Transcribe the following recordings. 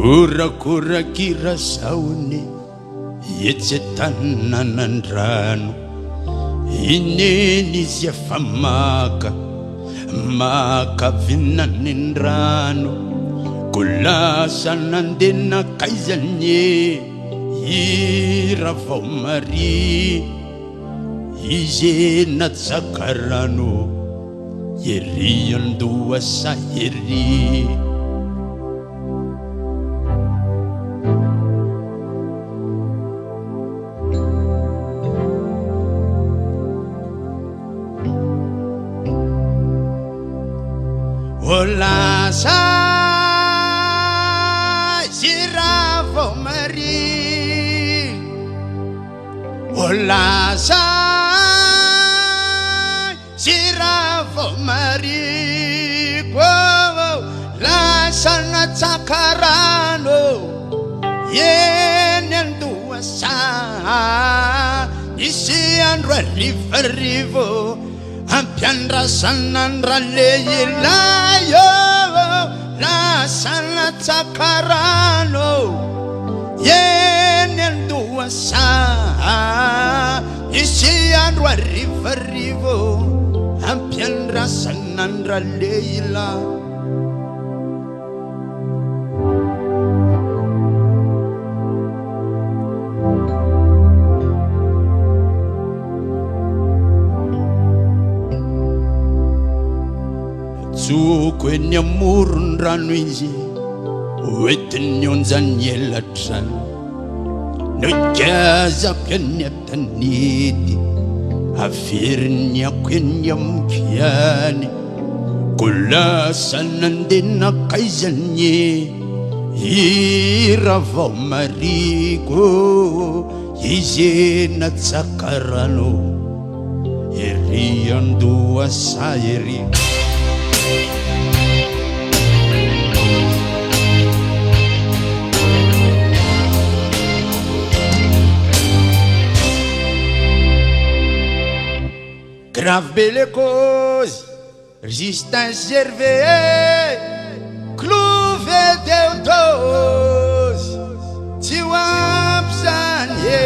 Korakorakira saone Yetsetananandrano Inenizia famaka Maka vinanindrano Kulasa nandena kaizanye Iravao mari Ize natsakarano Yeri andua sa yeri Ola sa Iravao mari Ola sa Iravao mari La sana tsakarano Yenendua sa Isi andra rivo Ampiandra sanandra leilayo La sana tsakarano Yenendua sa Isi andra rivo Ampiandra sanandra leila Tsukweni amorony izy Oetiny onjany elatrano Nogazako any atanety Averiny ako eny amkiany Kolasa nandena kaizanye Iravao mariko Ize natsakarano Eri andua sa eri Grave belle cause, résistance gervée, clouvé d'autos, tu wapsanye.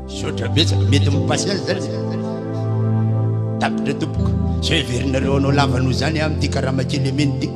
Sotra betsaka mety mipasiazy zany tapitra tompoko sy verina rono lavano zany amty karaha makely ameny ty